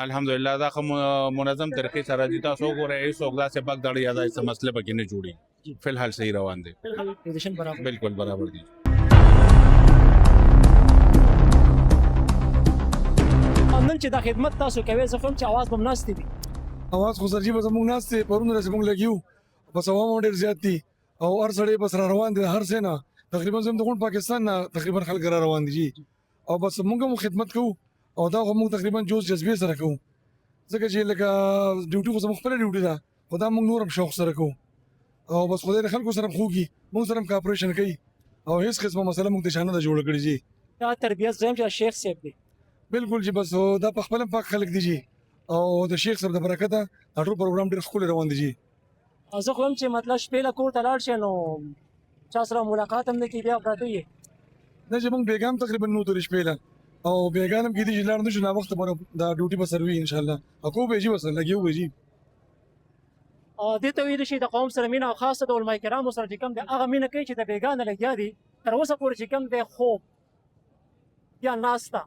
الحمدلله دا خو منظم طریقې سره دي. تاسو وګورئ هیڅوک داسې بګ دړ یا داسې مسله پکې نه جوړي. فی الحال صحیح روان دي، پوزیشن برابر بالکل برابر دي. نن چې دا خدمت تاسو کوي زه هم چې आवाज بم ناست دي اواز خو سرجي به زموږ ناس ته پرونه زموږ لګیو بس عوام ډېر زیات دي او هر سړی بس را روان دي هر څه نه تقریبا زموږ د پاکستان نه تقریبا خلک را روان دي جی او بس موږ هم خدمت کوو او دا موږ تقریبا جوش جذبې سره کوو ځکه چې لکه ډیوټي خو زموږ خپل ډیوټي ده خو دا موږ نور هم شوق سره کوو او بس خدای د خلکو سره خوږي موږ سره کاپریشن کوي او هیڅ قسمه مسله موږ ته شانه ده جوړ کړی جی دا تربیت زم چې شیخ صاحب دی بالکل جی بس دا په خپل پاک خلک دي جی او د شیخ صاحب د برکته دا ټول پروګرام ډېر ښکلی روان دی جی زه خو هم چې مطلب شپې له کور ته لاړ شي نو چا سره ملاقات هم نه کېږي بیا پراته یې نه چې موږ بیګام تقریبا نو ترې شپې له او بیګان هم کېدي چې لاړ نه شو ناوخته به دا ډیوټي به سروي انشاءالله اکو به جي بس لګیو به جي دې ته ویل شي د قوم سره مینه او خاصه د علماء کرامو سره چې کوم دی هغه مینه کوي چې د بیګانه لګیا دي تر اوسه پورې چې کوم دی خوب یا ناسته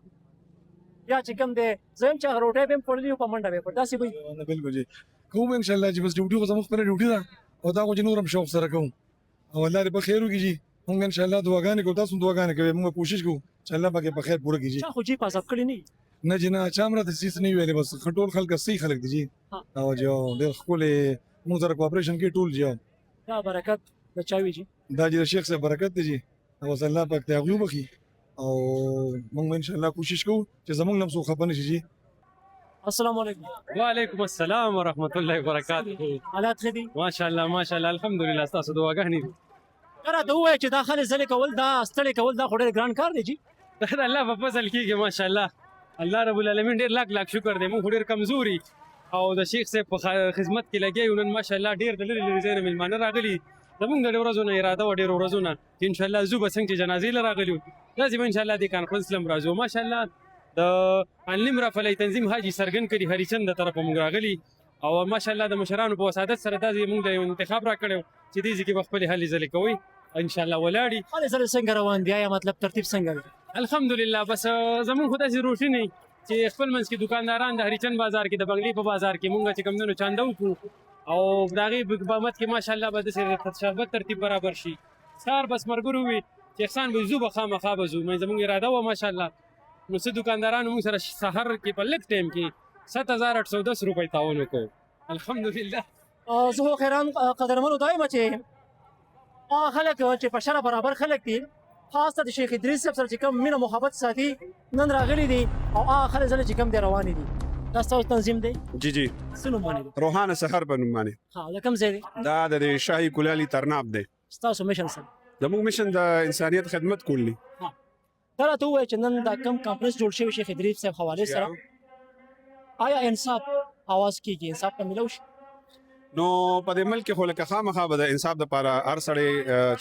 یا چې کوم دی زه هم چې هغه روټۍ به هم خوړلي وو په منډه به یې کړ داسې به نه بالکل جي کوو به انشاءالله چې بس ډیوټي خو زموږ خپله ډیوټي ده او دا خو چې نور هم شوق سره کوو او الله دې په خیر وکړي جي موږ انشاءالله دعاګانې کوو تاسو هم دعاګانې کوئ موږ کوشش کوو چې الله پاک په خیر پوره کړي جي چا خو جیب عذاب کړی نه نه جي نه چا هم راته هېڅ نه ویلې بس ټول خلک صحیح خلک دي جي او جو ډېر ښکلې موږ سره کوآپریشن کوي ټول جي دا برکت د چا وي جي دا چې د شیخ صاحب برکت دی جی او الله پاک ته هغوی وبخي او موږ ان شاء الله کوشش کوو چې زموږ نه څوک خفه نشي جی السلام علیکم وعلیکم السلام ورحمۃ اللہ وبرکاتہ. حالات ښه دي ماشاءالله ماشاءالله الحمدلله تاسو دعاګانې دي. یاره ته ووایه چې دا خلک ځلې کول دا ستړی کول دا خو ډېر ګران کار دی جي دا د الله په فضل کېږي ماشاءالله. الله رب العالمین ډېر لاک لاک شکر دی. موږ ډېر کمزوري او د شیخ صاحب په خدمت کې لګیا یو نن ماشاءالله ډېر د لرې لرې ځای نه میلمانه راغلي. زموږ د ډېرو ورځو نه اراده وه ډېرو ورځو نه چې انشاءالله ځو به څنګه چې جنازې له راغلي وو داسې به انشاءالله دې کانفرنس له هم راځو. ماشاءالله د انلیم رافلی تنظیم حاجي سرګن کړي هریچند د طرفه موږ راغلي او ماشاءالله د مشرانو په وسادت سره دا موږ د انتخاب راکړی چې دې ځای کې به خپلې هلې ځلې کوئ انشاءالله ولاړي. خلک سره څنګه روان دي یا مطلب ترتیب څنګه دی الحمدلله بس زموږ خو داسې روټین دی چې خپل منځ کې دکانداران د هریچند بازار کې د بنګلې په بازار کې مونږ چې کوم دنو چانده وکړو او د هغې بامت کې ماشاءالله به داسې شربت ترتیب برابر شي. سهار بس ملګرو وي چې احسان به ځو به خامخا به ځو زموږ اراده وه ماشاءالله. نو څه دکاندارانو موږ سره سهار کې په لږ ټایم کې 7810 روپۍ تعاون وکړو الحمدلله. زه خو خیران قدرمنو دا یم چې هغه خلک چې په شرع برابر خلک دي خاصه د شیخ ادریس صاحب سره چې کوم مینه محبت ساتي نن راغلي دي او هغه خلک ځله چې کوم دی روانې دي دا ستاسو تنظیم دی جی جی څه نوم باندې دی روحانه سحر په نوم باندې ها د کوم ځای دی دا د شاهي کلالي ترناب دی. ستاسو میشن سره زموږ میشن د انسانیت خدمت کول دی. دا راته ووایه چې نن دا کوم کانفرنس جوړ شوی شیخ ادریس صاحب حوالې سره آیا انصاف اواز کېږي انصاف ته میلو شي نو په دې ملک کې خو لکه خامخا به د انصاف دپاره هر سړی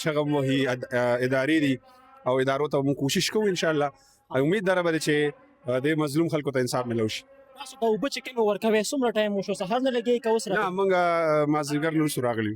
چغه وهي ادارې دي او ادارو ته موږ کوشش کوو انشاءالله. امید داره به چې د مظلوم خلکو ته انصاف میلو شي. تاسو ته اوبه چې کومې ورکوئ څومره ټایم وشو سهار نه لګېږي که اوس نه موږ مازدیګر نور سو راغلي